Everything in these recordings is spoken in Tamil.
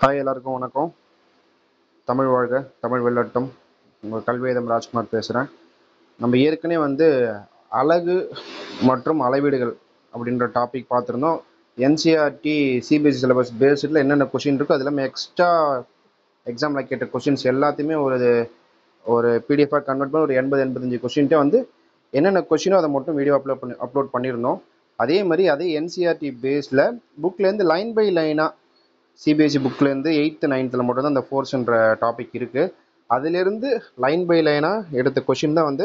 ஹாய், எல்லாருக்கும் வணக்கம். தமிழ் வாழ்க, தமிழ் வெல்லட்டும். உங்கள் கல்வேதம் ராஜ்குமார் பேசுகிறேன். நம்ம ஏற்கனவே அலகு மற்றும் அளவீடுகள் அப்படின்ற டாபிக் பார்த்துருந்தோம். என்சிஆர்டி சிபிஎஸ்சி சிலபஸ் பேஸ்டில் என்னென்ன கொஷின் இருக்கோ அது எல்லாமே எக்ஸ்ட்ரா எக்ஸாமில் கேட்ட கொஷின்ஸ் எல்லாத்தையுமே ஒரு ஒரு பிடிஎஃபாக கன்வெர்ட் பண்ணி ஒரு 85 கொஷின்ட்டே என்னென்ன கொஷினோ அதை மட்டும் வீடியோ அப்லோட் பண்ணியிருந்தோம். அதே மாதிரி அதே என்சிஆர்டி பேஸில் புக்லேருந்து லைன் பை லைனாக சிபிஎஸ்சி புக்லேருந்து 8th 9th மட்டும்தான் அந்த ஃபோர்ஸ்ன்ற டாபிக் இருக்குது. அதிலிருந்து லைன் பை லைனாக எடுத்த கொஷின் தான்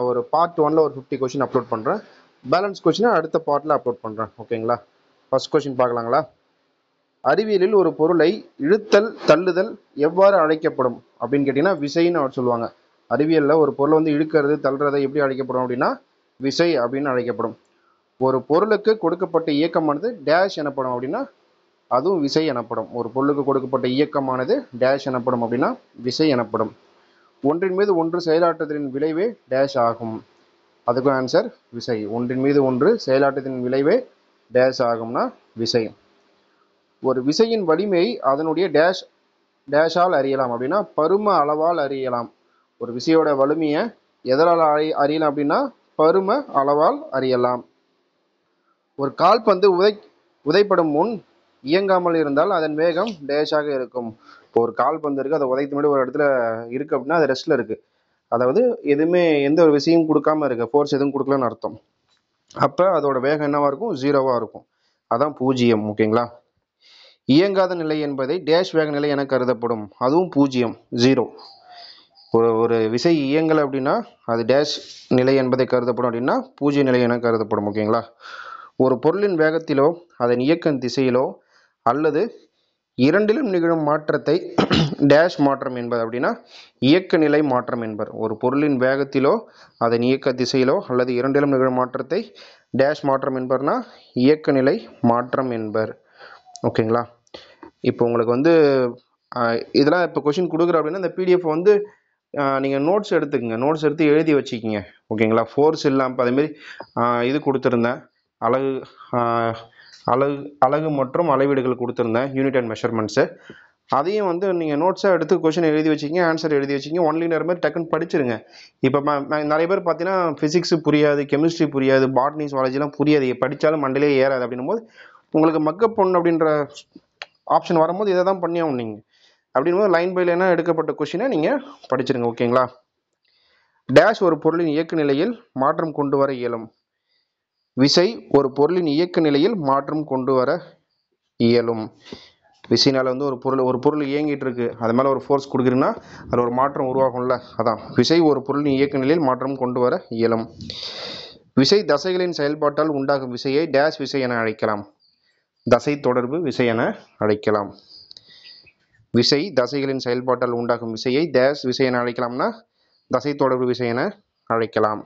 ஒரு பார்ட் 1ல் ஒரு 50 கொஷின் அப்லோட் பண்ணுறேன். பேலன்ஸ் கொஷினை அடுத்த பார்ட்டில் அப்லோட் பண்ணுறேன். ஓகேங்களா? ஃபர்ஸ்ட் கொஷின் பார்க்கலாங்களா? அறிவியலில் ஒரு பொருளை இழுத்தல் தள்ளுதல் எவ்வாறு அழைக்கப்படும் அப்படின்னு கேட்டிங்கன்னா விசைன்னு அவர் சொல்லுவாங்க. அறிவியலில் ஒரு பொருளை இழுக்கிறது தள்ளுறதை எப்படி அழைக்கப்படும் அப்படின்னா விசை அப்படின்னு அழைக்கப்படும். ஒரு பொருளுக்கு கொடுக்கப்பட்ட இயக்கமானது டேஷ் எனப்படும் அப்படின்னா அதுவும் விசை எனப்படும். ஒரு பொருளுக்கு கொடுக்கப்பட்ட இயக்கமானது டேஷ் எனப்படும் அப்படின்னா விசை எனப்படும். ஒன்றின் மீது ஒன்று செயலாற்றத்தின் விளைவே டேஷ் ஆகும். அதுக்கும் ஆன்சர் விசை. ஒன்றின் மீது ஒன்று செயலாற்றத்தின் விளைவே டேஷ் ஆகும்னா விசை. ஒரு விசையின் வலிமையை அதனுடைய டேஷால் அறியலாம் அப்படின்னா பரும அளவால் அறியலாம். ஒரு விசையோட வலிமையை எதனால் அறியலாம் அப்படின்னா பரும அளவால் அறியலாம். ஒரு கால்பந்து உதைப்படும் முன் இயங்காமல் இருந்தால் அதன் வேகம் டேஷாக இருக்கும். இப்போ ஒரு கால்பந்து இருக்குது, அதை உதைத்து முன்னாடி ஒரு இடத்துல இருக்குது அப்படின்னா அது ரெஸ்ட்டில் இருக்குது. அதாவது எதுவுமே எந்த ஒரு விஷயம் கொடுக்காம இருக்கு, ஃபோர்ஸ் எதுவும் கொடுக்கலன்னு அர்த்தம். அப்போ அதோட வேகம் என்னவாக இருக்கும்? 0வாக இருக்கும். அதான் 0. ஓகேங்களா? இயங்காத நிலை என்பதை டேஷ் வேக நிலை என கருதப்படும். அதுவும் 0, 0. ஒரு விசை இயங்கலை அப்படின்னா அது டேஷ் நிலை என்பதை கருதப்படும் அப்படின்னா 0 நிலை என கருதப்படும். ஓகேங்களா? ஒரு பொருளின் வேகத்திலோ அதன் இயக்க திசையிலோ அல்லது இரண்டிலும் நிகழும் மாற்றத்தை டேஷ் மாற்றம் என்பது அப்படின்னா இயக்க நிலை மாற்றம் என்பர். ஒரு பொருளின் வேகத்திலோ அதன் இயக்க திசையிலோ அல்லது இரண்டிலும் நிகழும் மாற்றத்தை டேஷ் மாற்றம் என்பர்னா இயக்க நிலை மாற்றம் என்பர். ஓகேங்களா? இப்போ உங்களுக்கு இதெல்லாம் இப்போ கொஷின் கொடுக்குற அப்படின்னா இந்த பிடிஎஃப் நீங்கள் நோட்ஸ் எடுத்துக்கங்க. நோட்ஸ் எடுத்து எழுதி வச்சுக்கிங்க. ஓகேங்களா? ஃபோர்ஸ் இல்லாமல் அதேமாரி இது கொடுத்துருந்தேன். அலகு அலகு அலகு மற்றும் அளவீடுகள் கொடுத்துருந்தேன், யூனிட் அண்ட் மெஷர்மெண்ட்ஸு. அதையும் நீங்கள் நோட்ஸாக எடுத்து கொஷின் எழுதி வச்சிங்க, ஆன்சர் எழுதி வச்சிங்க. ஒன்லினர் மாதிரி டக்குன்னு படிச்சிருங்க. இப்போ நிறைய பேர் பார்த்தீங்கன்னா ஃபிசிக்ஸு புரியாது, கெமிஸ்ட்ரி புரியாது, பாட்னி சுவாலஜிலாம் புரியாது, படித்தாலும் மண்டலே ஏறாது. அப்படின்னும் போது உங்களுக்கு மக்கப் பண்ணு அப்படின்ற ஆப்ஷன் வரும்போது இதை தான் பண்ணி ஆகும். நீங்கள் அப்படின்னும் போது லைன் பை லைனாக எடுக்கப்பட்ட கொஷினை நீங்கள் படிச்சிருங்க. ஓகேங்களா? டேஷ் ஒரு பொருளின் இயக்க நிலையில் மாற்றம் கொண்டு வர இயலும். விசை ஒரு பொருளின் இயக்க நிலையில் மாற்றம் கொண்டு வர இயலும். விசைனால ஒரு பொருள் இயங்கிட்டு இருக்கு, அது மேலே ஒரு ஃபோர்ஸ் கொடுக்குறீங்கன்னா அதில் ஒரு மாற்றம் உருவாகும்ல, அதான் விசை ஒரு பொருளின் இயக்க நிலையில் மாற்றம் கொண்டு வர இயலும். விசை தசைகளின் செயல்பாட்டால் உண்டாகும் விசையை டேஷ் விசை என அழைக்கலாம். தசை தொடர்பு விசை என அழைக்கலாம். விசை தசைகளின் செயல்பாட்டால் உண்டாகும் விசையை டேஷ் விசை என அழைக்கலாம்னா தசை தொடர்பு விசை என அழைக்கலாம்.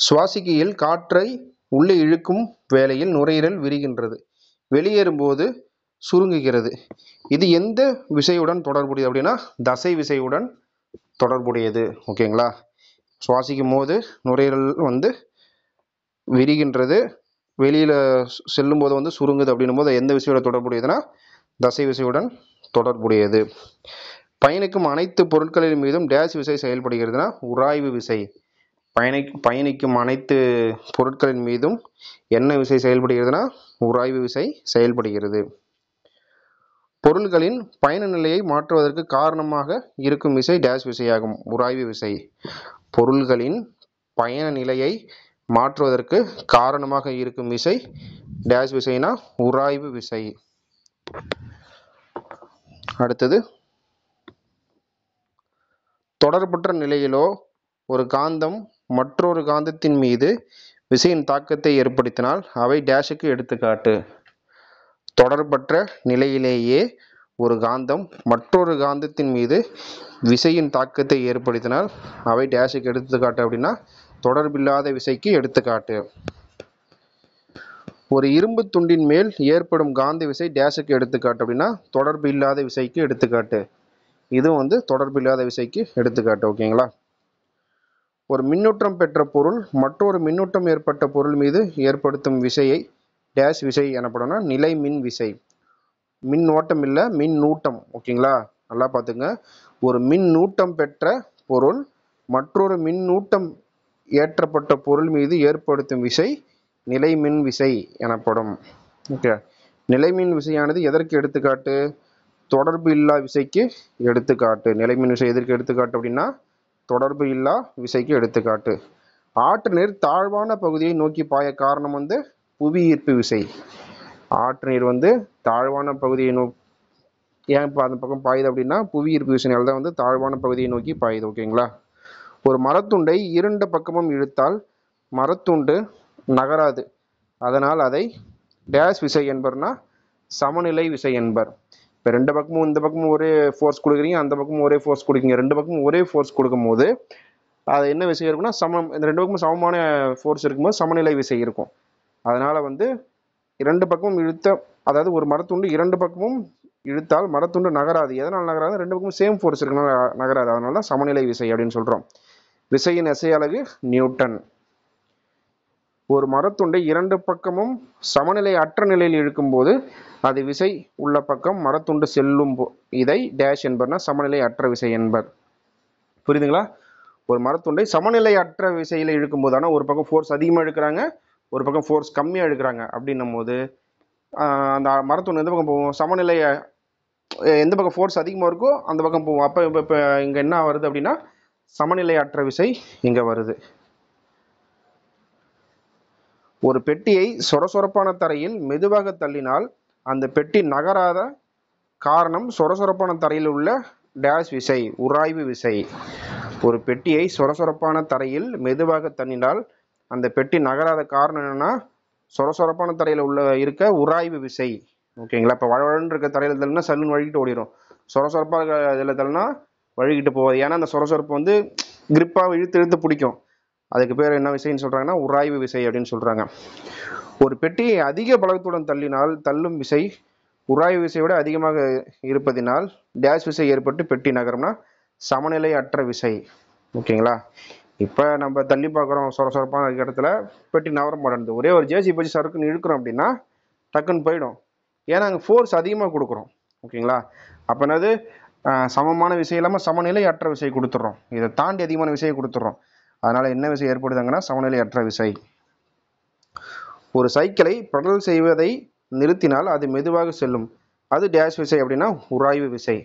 சுவாசிக்கையில் காற்றை உள்ளே இழுக்கும் வேளையில் நுரையீரல் விரிகின்றது, வெளியேறும்போது சுருங்குகிறது. இது எந்த விசையுடன் தொடர்புடையது அப்படின்னா தசை விசையுடன் தொடர்புடையது. ஓகேங்களா? சுவாசிக்கும் போது நுரையீரல் விரிகின்றது, வெளியில் செல்லும் போது சுருங்குது அப்படின்னும் போது எந்த விசையோட தொடர்புடையதுன்னா தசை விசையுடன் தொடர்புடையது. பயணிக்கும் அனைத்து பொருட்களின் மீதும் டேஷ் விசை செயல்படுகிறதுனா உராய்வு விசை. பயணிக்கும் அனைத்து பொருட்களின் மீதும் என்ன விசை செயல்படுகிறதுனா உராய்வு விசை செயல்படுகிறது. பொருள்களின் பயண நிலையை மாற்றுவதற்கு காரணமாக இருக்கும் விசை டேஷ் விசையாகும், உராய்வு விசை. பொருள்களின் பயண நிலையை மாற்றுவதற்கு காரணமாக இருக்கும் விசை டேஷ் விசைனா உராய்வு விசை. அடுத்தது, தொடர்பற்ற நிலையிலோ ஒரு காந்தம் மற்றொரு காந்தத்தின் மீது விசையின் தாக்கத்தை ஏற்படுத்தினால் அவை டேஷுக்கு எடுத்துக்காட்டு. தொடர்பற்ற நிலையிலேயே ஒரு காந்தம் மற்றொரு காந்தத்தின் மீது விசையின் தாக்கத்தை ஏற்படுத்தினால் அவை டேஷுக்கு எடுத்துக்காட்டு அப்படின்னா தொடர்பில்லாத விசைக்கு எடுத்துக்காட்டு. ஒரு இரும்பு துண்டின் மேல் ஏற்படும் காந்த விசை டேஷுக்கு எடுத்துக்காட்டு அப்படின்னா தொடர்பு இல்லாத விசைக்கு எடுத்துக்காட்டு. இது தொடர்பில்லாத விசைக்கு எடுத்துக்காட்டு. ஓகேங்களா? ஒரு மின்னூற்றம் பெற்ற பொருள் மற்றொரு மின்னூட்டம் ஏற்பட்ட பொருள் மீது ஏற்படுத்தும் விசையை டேஷ் விசை எனப்படும்னா நிலை மின் விசை. மின் ஓட்டம் இல்லை, மின்னூட்டம். ஓகேங்களா, நல்லா பார்த்துங்க. ஒரு மின்னூட்டம் பெற்ற பொருள் மற்றொரு மின்னூட்டம் ஏற்றப்பட்ட பொருள் மீது ஏற்படுத்தும் விசை நிலைமின் விசை எனப்படும். ஓகே, நிலைமின் விசையானது எதற்கு எடுத்துக்காட்டு? தொடர்பு இல்லா விசைக்கு எடுத்துக்காட்டு. நிலைமின் விசை எதற்கு எடுத்துக்காட்டு அப்படின்னா தொடர்பு இல்லா விசைக்கு எடுத்துக்காட்டு. ஆற்று நீர் தாழ்வான பகுதியை நோக்கி பாய காரணம் வந்து புவி ஈர்ப்பு விசை. ஆற்று நீர் வந்து தாழ்வான பகுதியை நோக்கி ஏன் இப்போ அந்த பக்கம் பாயுது அப்படின்னா புவி ஈர்ப்பு விசையினால தான் வந்து தாழ்வான பகுதியை நோக்கி பாயுது. ஓகேங்களா, ஒரு மரத்துண்டை இரண்டு பக்கமும் இழுத்தால் மரத்துண்டு நகராது. அதனால் அதை டேஷ் விசை என்பர்னா சமநிலை விசை என்பர். இப்போ ரெண்டு பக்கமும் இந்த பக்கமும் ஒரே ஃபோர்ஸ் கொடுக்குறீங்க, அந்த பக்கமும் ஒரே ஃபோர்ஸ் கொடுக்குறீங்க. ரெண்டு பக்கமும் ஒரே ஃபோர்ஸ் கொடுக்கும் போது அது என்ன விசை இருக்குன்னா சமம். இந்த ரெண்டு பக்கமும் சமமான ஃபோர்ஸ் இருக்கும்போது சமநிலை விசை இருக்கும். அதனால வந்து இரண்டு பக்கமும் அதாவது ஒரு மரத்துண்டு இரண்டு பக்கமும் இழுத்தால் மரத்துண்டு நகராது. எதனால் நகராது? ரெண்டு பக்கமும் சேம் ஃபோர்ஸ் இருக்கனால நகராது. அதனால தான் சமநிலை விசை அப்படின்னு சொல்றோம். விசையின் எஸ்ஐ அலகு நியூட்டன். ஒரு மரத்துண்டை இரண்டு பக்கமும் சமநிலை அற்ற நிலையில் இழுக்கும்போது அது விசை உள்ள பக்கம் மரத்துண்டு செல்லும் இதை டேஷ் என்பர்னா சமநிலை அற்ற விசை என்பர். புரியுதுங்களா? ஒரு மரத்துண்டை சமநிலை அற்ற விசையில இழுக்கும் போது, ஆனால் ஒரு பக்கம் ஃபோர்ஸ் அதிகமாக இழுக்கிறாங்க, ஒரு பக்கம் ஃபோர்ஸ் கம்மியாக இழுக்கிறாங்க அப்படின்னும் போது அந்த மரத்துண்டு எந்த பக்கம் போகும்? சமநிலை எந்த பக்கம் ஃபோர்ஸ் அதிகமாக இருக்கோ அந்த பக்கம் போகும். அப்போ இப்போ இங்கே என்ன வருது அப்படின்னா சமநிலை அற்ற விசை இங்கே வருது. ஒரு பெட்டியை சொரசொரப்பான தரையில் மெதுவாக தள்ளினால் அந்த பெட்டி நகராத காரணம் சொரசொரப்பான தரையில் உள்ள டேஷ் விசை, உராய்வு விசை. ஒரு பெட்டியை சொரசொரப்பான தரையில் மெதுவாக தள்ளினால் அந்த பெட்டி நகராத காரணம் என்னன்னா சொரசொரப்பான தரையில் இருக்க உராய்வு விசை. ஓகேங்களா, இப்போ வழவழன்னு இருக்க தரையில் தள்ளினா சல்லுன்னு வழுகிட்டு ஓடிடும். சொரசொரப்பாக இதில் தள்ளினா வழுகிட்டு போகாது. ஏன்னா அந்த சொரசொரப்பு வந்து கிரிப்பாக இழுத்து இழுத்து பிடிக்கும். அதுக்கு பேர் என்ன விசைன்னு சொல்றாங்கன்னா உராய்வு விசை அப்படின்னு சொல்றாங்க. ஒரு பெட்டியை அதிக பலத்துடன் தள்ளினால் தள்ளும் விசை உராய்வு விசையை விட அதிகமாக இருப்பதினால் டேஷ் விசை ஏற்பட்டு பெட்டி நகரம்னா சமநிலை அற்ற விசை. ஓகேங்களா, இப்போ நம்ம தள்ளி பார்க்குறோம் சொரசொரப்பான இருக்கிற இடத்துல பெட்டி நகர மாட்டேங்குது. ஒரே ஒரு ஜேசி பச்சு சறுக்குன்னு இழுக்கிறோம் அப்படின்னா டக்குன்னு போயிடும். ஏன்னா அங்கே ஃபோர்ஸ் அதிகமாக கொடுக்குறோம். ஓகேங்களா, அப்போ என்னது சமமான விசை இல்லாமல் சமநிலை அற்ற விசை கொடுத்துட்றோம். இதை தாண்டி அதிகமான விசையை கொடுத்துட்றோம். அதனால என்ன விசை ஏற்படுதுங்கன்னா சமநிலை அற்ற விசை. ஒரு சைக்கிளை பெடல் செய்வதை நிறுத்தினால் அது மெதுவாக செல்லும். அது டேஷ் விசை அப்படின்னா உராய்வு விசை.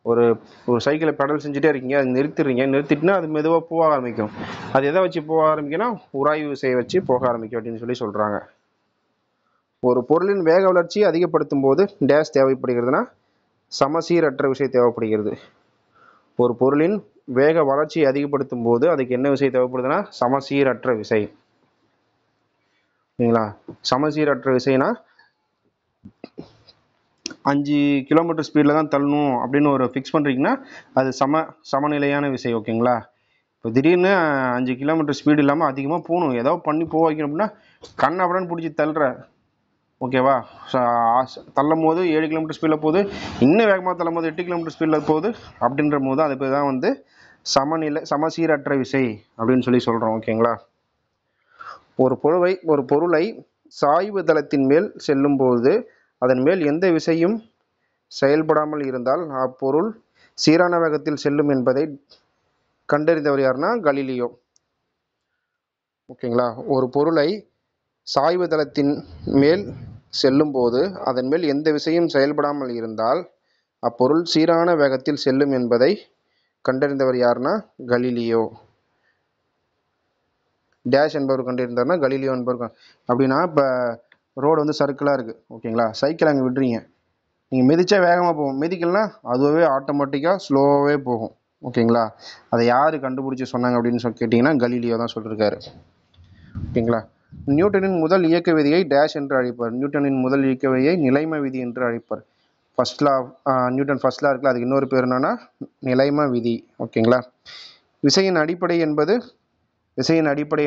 ஒரு ஒரு சைக்கிளை பெடல் செஞ்சுட்டே இருக்கீங்க, அது நிறுத்திட்டுனா அது மெதுவாக போக ஆரம்பிக்கும். அது எதை வச்சு போக ஆரம்பிக்கும்னா உராய்வு விசையை வச்சு போக ஆரம்பிக்கும் அப்படின்னு சொல்லி சொல்றாங்க. ஒரு பொருளின் வேக வளர்ச்சி அதிகப்படுத்தும் போது டேஷ் தேவைப்படுகிறதுனா சமசீரற்ற விசை தேவைப்படுகிறது. ஒரு பொருளின் வேக வளர்ச்சியை அதிகப்படுத்தும் போது அதுக்கு என்ன விசை தேவைப்படுதுன்னா சமசீரற்ற விசை. சரிங்களா, சமசீரற்ற விசைனா 5 கிலோமீட்டர் ஸ்பீடில் தான் தள்ளணும் அப்படின்னு ஒரு ஃபிக்ஸ் பண்ணுறீங்கன்னா அது சமநிலையான விசை. ஓகேங்களா, இப்போ திடீர்னு 5 கிலோமீட்டர் ஸ்பீடு இல்லாமல் அதிகமாக போகணும், ஏதோ பண்ணி போக வைக்கணும் அப்படின்னா கண் அப்படின்னு பிடிச்சி தள்ளுற. ஓகேவா, தள்ளும் போது 7 கிலோமீட்டர் ஸ்பீடில் போகுது, இன்னும் வேகமாக தள்ளும் போது 8 கிலோமீட்டர் ஸ்பீடில் போகுது அப்படின்ற போது அது பேர் தான் வந்து சமசீரற்ற விசை அப்படின்னு சொல்லி சொல்கிறோம். ஓகேங்களா, ஒரு பொருளை சாய்வு தளத்தின் மேல் செல்லும் போது அதன் மேல் எந்த விசையும் செயல்படாமல் இருந்தால் அப்பொருள் சீரான வேகத்தில் செல்லும் என்பதை கண்டறிந்தவர் யாருன்னா கலீலியோ. ஓகேங்களா, ஒரு பொருளை சாய்வு தளத்தின் மேல் செல்லும் போது அதன் மேல் எந்த விசையும் செயல்படாமல் இருந்தால் அப்பொருள் சீரான வேகத்தில் செல்லும் என்பதை கண்டறிந்தவர் யாருன்னா கலீலியோ. டேஷ் என்பவர் கண்டறிந்தார்னா கலீலியோ என்பவர். அப்படின்னா இப்போ ரோடு வந்து சர்க்கிளாக இருக்குது. ஓகேங்களா, சைக்கிள் அங்கே விடுறீங்க, நீங்கள் மிதிச்சா வேகமாக போகும், மிதிக்கலனா அதுவே ஆட்டோமேட்டிக்காக ஸ்லோவாகவே போகும். ஓகேங்களா, அதை யார் கண்டுபிடிச்சி சொன்னாங்க அப்படின்னு கேட்டிங்கன்னா கலீலியோ தான் சொல்லியிருக்காரு. ஓகேங்களா, நியூட்டனின் முதல் இயக்க விதியை டேஷ் என்று அழைப்பார். நியூட்டனின் முதல் இயக்க விதியை நிலைம விதி என்று அழைப்பார். First law, Newton first law இருக்குல்ல, அதுக்கு இன்னொரு பேர் என்னன்னா நிலைம விதி. ஓகேங்களா, விசையின் அடிப்படை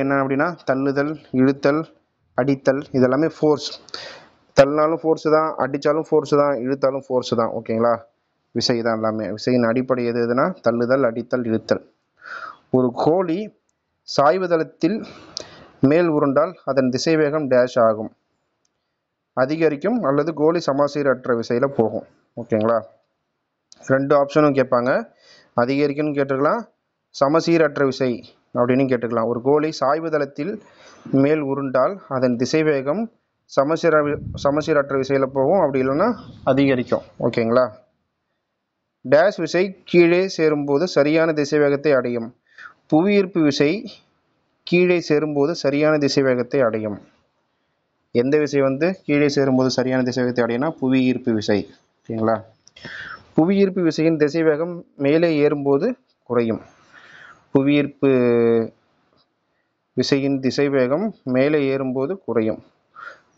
என்ன அப்படின்னா தள்ளுதல், இழுத்தல், அடித்தல், இதெல்லாமே ஃபோர்ஸ். தள்ளினாலும் ஃபோர்ஸு தான், அடித்தாலும் ஃபோர்ஸு தான், இழுத்தாலும் ஃபோர்ஸு தான். ஓகேங்களா, விசை தான் எல்லாமே. விசையின் அடிப்படை எதுனா தள்ளுதல், அடித்தல், இழுத்தல். ஒரு கோழி சாய்வு தளத்தில் மேல் உருண்டால் அதன் திசைவேகம் டேஷ் ஆகும். அதிகரிக்கும் அல்லது கோலி சமசீரற்ற விசையில் போகும். ஓகேங்களா, ரெண்டு ஆப்ஷனும் கேட்பாங்க. அதிகரிக்கும்னு கேட்டுக்கலாம், சமசீரற்ற விசை அப்படின்னு கேட்டுக்கலாம். ஒரு கோலி சாய்வு தளத்தில் மேல் உருண்டால் அதன் திசைவேகம் சமசீரற்ற விசையில் போகும், அப்படி இல்லைன்னா அதிகரிக்கும். ஓகேங்களா, டேஷ் விசை கீழே சேரும்போது சரியான திசைவேகத்தை அடையும். புவியீர்ப்பு விசை கீழே சேரும்போது சரியான திசைவேகத்தை அடையும். எந்த விசை வந்து கீழே சேரும்போது சரியான திசைவேகத்தை அடையும்னா புவியீர்ப்பு விசை. ஓகேங்களா, புவியீர்ப்பு விசையின் திசைவேகம் மேலே ஏறும்போது குறையும். புவியீர்ப்பு விசையின் திசைவேகம் மேலே ஏறும்போது குறையும்.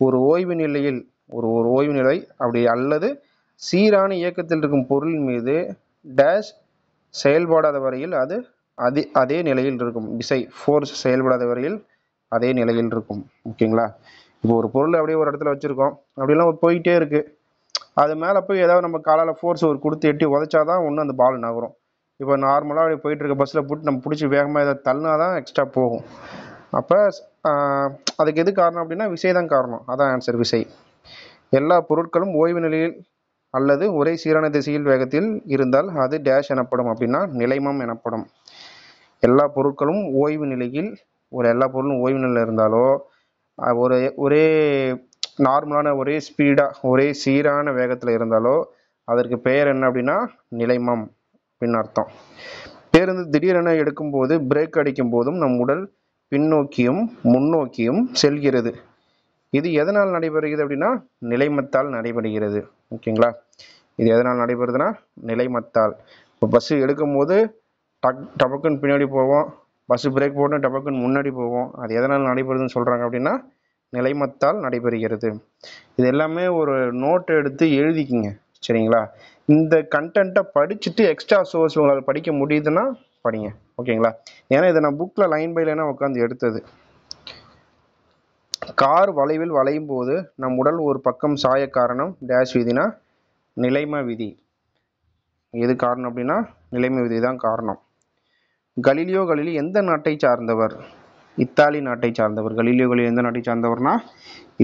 ஒரு ஓய்வு நிலையில் ஒரு ஓய்வு நிலை அப்படி அல்லது சீரான இயக்கத்தில் இருக்கும் பொருளின் மீது டேஷ் செயல்படாத வரையில் அது அதே நிலையில் இருக்கும். விசை ஃபோர்ஸ் செயல்படாத வரையில் அதே நிலையில் இருக்கும். ஓகேங்களா, இப்போ ஒரு பொருள் அப்படியே ஒரு இடத்துல வச்சுருக்கோம், அப்படிலாம் போயிட்டே இருக்குது. அது மேலே போய் ஏதாவது நம்ம காலால் ஃபோர்ஸ் ஒரு கொடுத்து எட்டி உதைச்சாதான் ஒன்று அந்த பால் நகரும். இப்போ நார்மலாக அப்படி போயிட்டு இருக்க பஸ்ஸில் போட்டு நம்ம பிடிச்சி வேகமாக ஏதாவது தள்ளினா தான் எக்ஸ்ட்ரா போகும். அப்போ அதுக்கு எது காரணம் அப்படின்னா விசை தான் காரணம். அதான் ஆன்சர், விசை. எல்லா பொருட்களும் ஓய்வு நிலையில் அல்லது ஒரே சீரான திசையில் வேகத்தில் இருந்தால் அது டேஷ் எனப்படும் அப்படின்னா நிலைமம் எனப்படும். எல்லா பொருட்களும் ஓய்வு நிலையில் எல்லா பொருளும் ஓய்வு நிலையில் இருந்தாலோ ஒரே நார்மலான ஒரே ஸ்பீடாக ஒரே சீரான வேகத்தில் இருந்தாலோ அதற்கு பெயர் என்ன அப்படின்னா நிலைமம் அப்படின்னு அர்த்தம். பேருந்து திடீரென எடுக்கும்போது பிரேக் அடிக்கும் போதும் நம் உடல் பின்னோக்கியும் முன்னோக்கியும் செல்கிறது. இது எதனால் நடைபெறுகிறது அப்படின்னா நிலைமத்தால் நடைபெறுகிறது. ஓகேங்களா, இது எதனால் நடைபெறுதுன்னா நிலைமத்தால். இப்போ பஸ்ஸு எடுக்கும் போது டபக்குன்னு பின்னாடி போவோம், பஸ்ஸு பிரேக் போட்டு டபக்குன்னு முன்னாடி போவோம். அது எதனால் நடைபெறுதுன்னு சொல்கிறாங்க அப்படின்னா நிலைமத்தால் நடைபெறுகிறது. இது எல்லாமே ஒரு நோட் எடுத்து எழுதிக்கிங்க. சரிங்களா, இந்த கண்டென்ட்டை படிச்சுட்டு எக்ஸ்ட்ரா சோர்ஸ் உங்களால் படிக்க முடியுதுன்னா படிங்க. ஓகேங்களா, ஏன்னா இதை நான் புக்கில் லைன் பை லைனாக உட்காந்து எடுத்தது. கார் வளைவில் வளையும் போது நம் உடல் ஒரு பக்கம் சாய காரணம் டேஷ் விதினா நிலைம விதி. எது காரணம் அப்படின்னா நிலைம விதி தான் காரணம். கலீலியோ கலிலி எந்த நாட்டை சார்ந்தவர்? இத்தாலி நாட்டை சார்ந்தவர். கலீலியோ கலிலி எந்த நாட்டை சார்ந்தவர்னா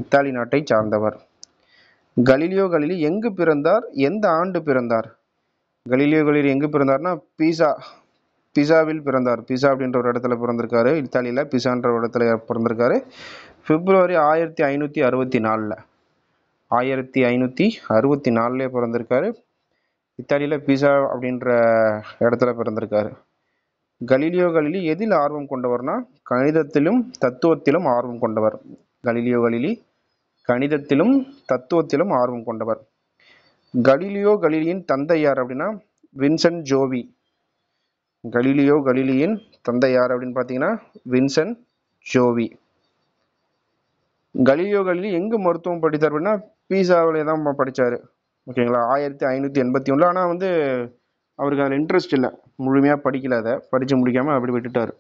இத்தாலி நாட்டை சார்ந்தவர். கலீலியோ கலிலி எங்கு பிறந்தார், எந்த ஆண்டு பிறந்தார்? கலீலியோ கலிலி எங்கு பிறந்தார்னா பிசாவில் பிறந்தார். பிசா அப்படின்ற ஒரு இடத்துல பிறந்திருக்காரு. இத்தாலியில் பிசான்ற ஒரு இடத்துல பிறந்திருக்காரு. பிப்ரவரி 1564 1564 பிறந்திருக்காரு. இத்தாலியில் பிசா அப்படின்ற இடத்துல பிறந்திருக்காரு. கலீலியோ கலிலி எதில் ஆர்வம் கொண்டவர்னா கணிதத்திலும் தத்துவத்திலும் ஆர்வம் கொண்டவர். கலீலியோ கலிலி கணிதத்திலும் தத்துவத்திலும் ஆர்வம் கொண்டவர். கலீலியோ கலிலியின் தந்தை யார் அப்படின்னா வின்சென்ட் ஜோவி. கலீலியோ கலிலியின் தந்தை யார் அப்படின்னு பார்த்தீங்கன்னா வின்சென்ட் ஜோவி. கலீலியோ கலிலி எங்கு மருத்துவம் படித்தார் அப்படின்னா பீசாவிலே தான் படித்தார். ஓகேங்களா, 1581. ஆனால் வந்து அவருக்கு அதில் இன்ட்ரெஸ்ட் இல்லை, முழுமையாக படிக்கல, அதை படித்து முடிக்காமல் அப்படி விட்டுட்டார்.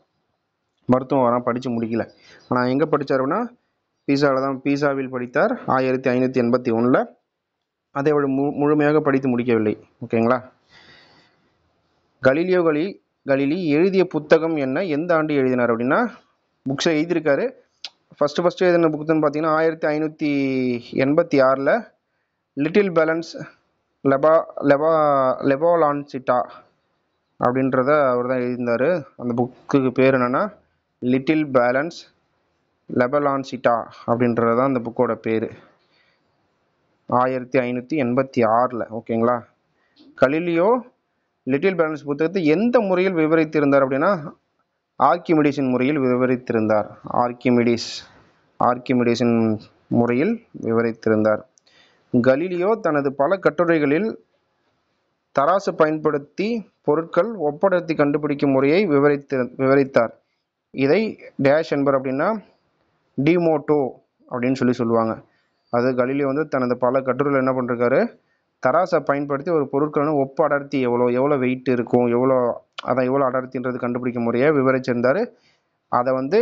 மருத்துவம் வரான் படித்து முடிக்கல. ஆனால் எங்கே படித்தார் அப்படின்னா பீசாவில் படித்தார் 1581. அதை அவள் முழுமையாக படித்து முடிக்கவில்லை. ஓகேங்களா, கலீலியோ கலிலி எழுதிய புத்தகம் என்ன, எந்த ஆண்டு எழுதினார் அப்படின்னா புக்ஸை எழுதியிருக்காரு. ஃபஸ்ட்டு எழுதின புக்குன்னு பார்த்தீங்கன்னா 1586 லிட்டில் பேலன்ஸ் லெபாலான்சிட்டா அப்படின்றத அவர் தான் எழுதியிருந்தார். அந்த புக்குக்கு பேர் என்னென்னா லிட்டில் பேலன்ஸ் லெபலான்சிட்டா அப்படின்றது தான் அந்த புக்கோட பேர். 1586. ஓகேங்களா, கலீலியோ லிட்டில் பேலன்ஸ் புத்தகத்தை எந்த முறையில் விவரித்திருந்தார் அப்படின்னா ஆர்க்கிமிடிஸின் முறையில் விவரித்திருந்தார். ஆர்க்கிமிடிஸின் முறையில் விவரித்திருந்தார். கலீலியோ தனது பல கட்டுரைகளில் தராசு பயன்படுத்தி பொருட்கள் ஒப்படர்த்தி கண்டுபிடிக்கும் முறையை விவரித்தார். இதை டேஷ் என்பர் அப்படின்னா டிமோட்டோ அப்படின்னு சொல்லுவாங்க. அது கலீலியோ வந்து தனது பல கட்டுரைகள் என்ன பண்ணிருக்காரு, தராசை பயன்படுத்தி ஒரு பொருட்கள் ஒப்பு அடர்த்தி எவ்வளோ வெயிட் இருக்கும், எவ்வளோ அடர்த்தின்றது கண்டுபிடிக்கும் முறையை விவரிச்சிருந்தாரு. அதை வந்து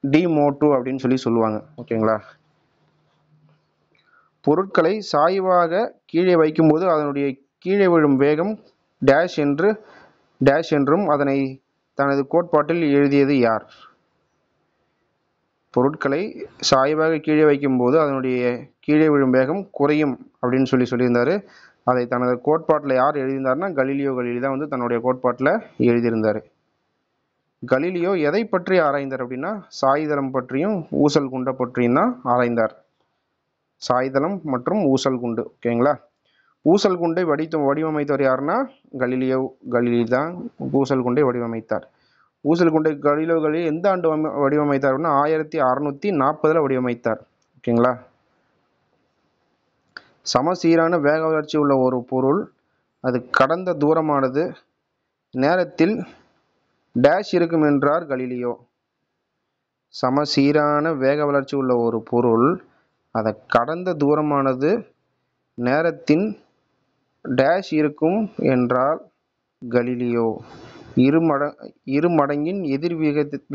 டிமோட்டோ அப்படின்னு சொல்லுவாங்க. ஓகேங்களா, பொருட்களை சாய்வாக கீழே வைக்கும்போது அதனுடைய கீழே விழும் வேகம் டேஷ் என்றும் அதனை தனது கோட்பாட்டில் எழுதியது யார்? பொருட்களை சாய்வாக கீழே வைக்கும்போது அதனுடைய கீழே விழும் வேகம் குறையும் அப்படின்னு சொல்லியிருந்தாரு. அதை தனது கோட்பாட்டில் யார் எழுதியிருந்தாருன்னா கலீலியோ கலீலி தான் வந்து தன்னுடைய கோட்பாட்டில் எழுதியிருந்தார். கலீலியோ எதை பற்றி ஆராய்ந்தார் அப்படின்னா சாய்தளம் பற்றியும் ஊசல் குண்டை பற்றியும் தான் ஆராய்ந்தார். சாய்தளம் மற்றும் ஊசல் குண்டு. ஓகேங்களா. ஊசல் குண்டை வடிவமைத்தவர் யாருன்னா கலீலியோ கலீலி தான் ஊசல் குண்டை வடிவமைத்தார். ஊசல் குண்டை கலீலியோ கலீலி எந்த ஆண்டு வடிவமைத்தார் அப்படின்னா 1640 வடிவமைத்தார். ஓகேங்களா. சமசீரான வேக வளர்ச்சி உள்ள ஒரு பொருள் அது கடந்த தூரமானது நேரத்தில் டேஷ் இருக்கும் என்றார் கலீலியோ. சமசீரான வேக வளர்ச்சி உள்ள ஒரு பொருள் அதை கடந்த தூரமானது நேரத்தின் டேஷ் இருக்கும் என்றால் கலீலியோ. இரு மடங்கின் எதிர்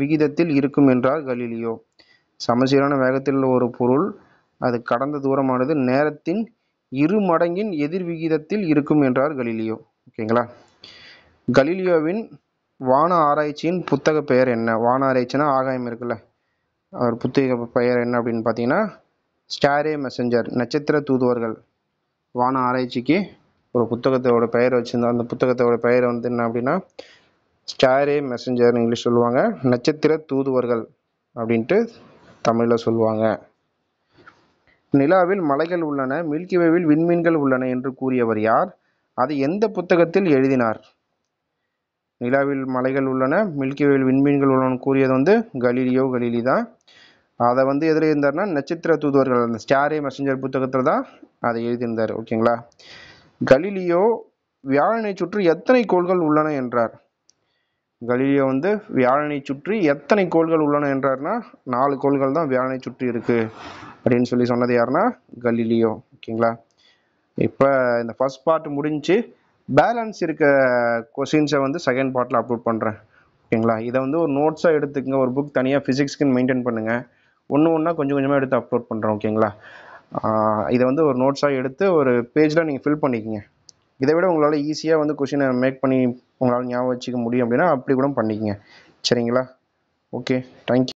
விகிதத்தில் இருக்கும் என்றார் கலீலியோ. சமசீரான வேகத்தில் உள்ள ஒரு பொருள் அது கடந்த தூரமானது நேரத்தின் 2 மடங்கின் எதிர் விகிதத்தில் இருக்கும் என்றார் கலீலியோ. ஓகேங்களா. கலீலியோவின் வான ஆராய்ச்சியின் புத்தக பெயர் என்ன? வான ஆராய்ச்சினா ஆகாயம் இருக்குல்ல, அவர் புத்தக பெயர் என்ன அப்படின்னு பார்த்தீங்கன்னா ஸ்டாரே மெசஞ்சர், நட்சத்திர தூதுவர்கள். வான ஆராய்ச்சிக்கு ஒரு புத்தகத்தோட பெயர் வச்சிருந்தா அந்த புத்தகத்தோட பெயர் வந்து என்ன அப்படின்னா ஸ்டாரே மெசஞ்சர் இங்கிலீஷ் சொல்லுவாங்க, நட்சத்திர தூதுவர்கள் அப்படின்ட்டு தமிழில் சொல்லுவாங்க. நிலாவில் மலைகள் உள்ளன, மில்கிவேவில் விண்மீன்கள் உள்ளன என்று கூறியவர் யார்? அதை எந்த புத்தகத்தில் எழுதினார்? நிலாவில் மலைகள் உள்ளன, மில்கிவேவில் விண்மீன்கள் உள்ளன கூறியது வந்து கலீலியோ கலீலி தான். அதை வந்து எதில் இருந்தார்னா நட்சத்திர தூதுவர்கள் அந்த ஸ்டாரே மெசஞ்சர் புத்தகத்தில் தான் அதை எழுதியிருந்தார். ஓகேங்களா. கலீலியோ வியாழனை சுற்றி எத்தனை கோள்கள் உள்ளன என்றார்? கலீலியோ வந்து வியாழனை சுற்றி எத்தனை கோள்கள் உள்ளன என்றார்னா 4 கோள்கள் தான் வியாழனை சுற்றி இருக்கு அப்படின்னு சொன்னது யாருன்னா கலீலியோ. ஓகேங்களா. இப்போ இந்த ஃபர்ஸ்ட் பார்ட் முடிஞ்சு பேலன்ஸ் இருக்க கொஸ்டின்ஸை வந்து செகண்ட் பார்ட்டில் அப்லோட் பண்ணுறேன். ஓகேங்களா. இதை வந்து ஒரு நோட்ஸாக எடுத்துக்கங்க, ஒரு புக் தனியாக ஃபிசிக்ஸ்க்குன்னு மெயின்டைன் பண்ணுங்கள், ஒன்றா கொஞ்சம் கொஞ்சமாக எடுத்து அப்லோட் பண்ணுறேன். ஓகேங்களா. இதை வந்து ஒரு நோட்ஸாக எடுத்து ஒரு பேஜில் நீங்கள் ஃபில் பண்ணிக்கங்க. இதை விட உங்களால் ஈஸியாக வந்து கொஷினை மேக் பண்ணி உங்களால் ஞாபகம் வச்சுக்க முடியும் அப்படின்னா அப்படி கூட பண்ணிக்கங்க. சரிங்களா. Okay, thank you.